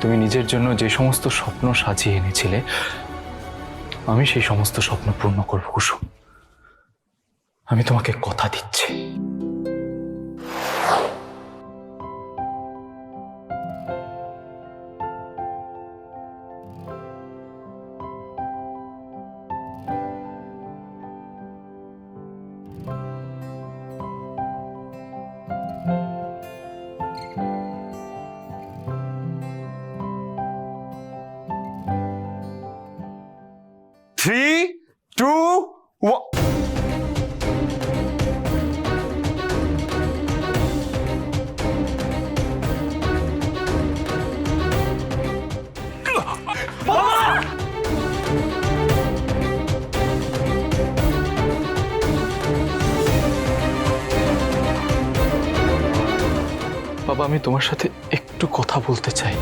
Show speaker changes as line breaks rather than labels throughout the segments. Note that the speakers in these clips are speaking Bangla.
তুমি নিজের জন্য যে সমস্ত স্বপ্ন সাজিয়ে এনেছিলে আমি সেই সমস্ত স্বপ্ন পূর্ণ করব কুসুম। আমি তোমাকে কথা দিচ্ছি।
থ্রি টু
বাবা, আমি তোমার সাথে একটু কথা বলতে চাই।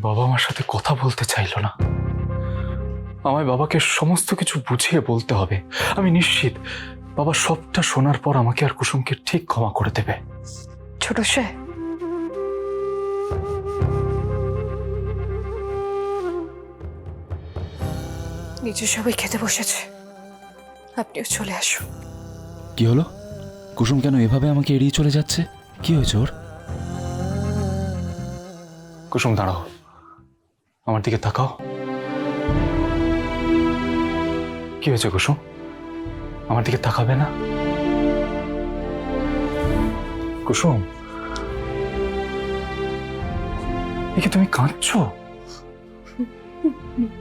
বাবা আমার সাথে কথা বলতে চাইলো না। আমায় বাবাকে সমস্ত কিছু বুঝিয়ে বলতে হবে। আমি নিশ্চিত বাবা সবটা শোনার পর আমাকে আর কুসুমকে ঠিক ক্ষমা করে দেবে।
ছোট সাহেব, নিচে সবাই খেতে বসেছে, আপনিও চলে আসুন।
কি হলো? কুসুম কেন এভাবে আমাকে এড়িয়ে চলে যাচ্ছে? কি হয়েছে ওর?
কুসুম দাঁড়াও, আমার দিকে তাকাও। কি হয়েছে কুসুম? আমার দিকে তাকাবে না? কুসুম, একে তুমি কাঁদছো?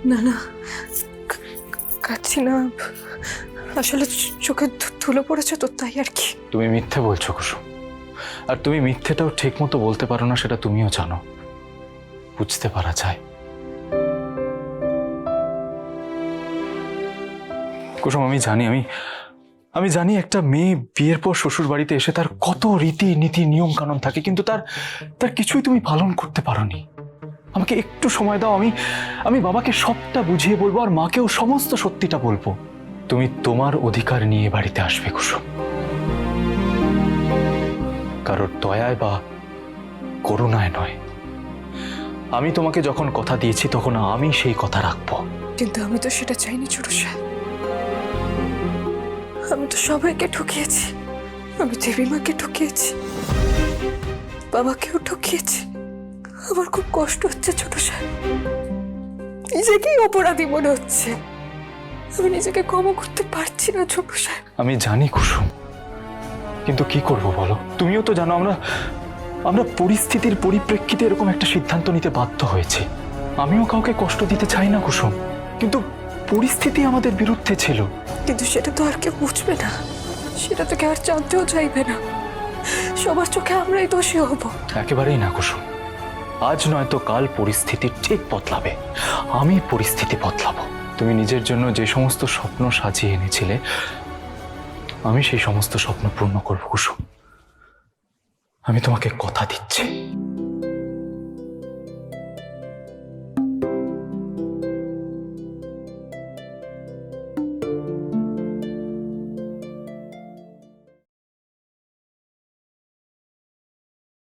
না না, কাঁদছি না, আসলে চোখে ধুলো পড়েছে তো, তাই আর কি।
তুমি মিথ্যে বলছো কুসুম, আর তুমি মিথ্যেটাও ঠিক মতো বলতে পারো না, সেটা তুমিও জানো। বুঝতে পারা যায়। কুসুম, আমি জানি আমি জানি একটা মেয়ে বিয়ের পর শ্বশুর বাড়িতে এসে তার কত রীতি নীতি নিয়ম কানুন থাকে, কিন্তু তার কিছুই তুমি পালন করতে পারোনি। আমাকে একটু সময় দাও, আমি বাবাকে সবটা বুঝিয়ে বলবো, আর মাকেও সমস্ত সত্যিটা বলবো। তুমি তোমার অধিকার নিয়ে বাড়িতে আসবে কুসুম, কারোর দয়ায় বা করুণায় নয়। আমি তোমাকে যখন কথা দিয়েছি তখন আমি সেই কথা রাখবো।
কিন্তু আমি তো সেটা চাইনি ছোট সাহেব। আমি তো সবাইকে ঠকিয়েছি। আমি দেবীমাকে ঠকিয়েছি, বাবাকেও ঠকিয়েছি। আমার খুব কষ্ট হচ্ছে ছোট সাহেব, নিজেকেই অপরাধী মনে হচ্ছে। আমি নিজেকে ক্ষমা করতে পারছি না ছোট সাহেব।
আমি জানি কুসুম, কিন্তু কি করব বলো? তুমিও তো জানো আমরা পরিস্থিতির পরিপ্রেক্ষিতে এরকম একটা সিদ্ধান্ত নিতে বাধ্য হয়েছি। আমিও কাউকে কষ্ট দিতে চাই না কুসুম, কিন্তু পরিস্থিতি আমাদের বিরুদ্ধে ছিল।
কিন্তু সেটা তো আর কেউ বুঝবে না, সেটা তো কেউ আর জানতেও চাইবে না। সবার চোখে আমরাই দোষী হব।
একেবারেই না কুসুম, আজ নয়তো কাল পরিস্থিতি ঠিক বদলাবে। আমি পরিস্থিতি বদলাবো। তুমি নিজের জন্য যে সমস্ত স্বপ্ন সাজিয়ে এনেছিলে আমি সেই সমস্ত স্বপ্ন পূর্ণ করব কুসুম। আমি তোমাকে কথা দিচ্ছি।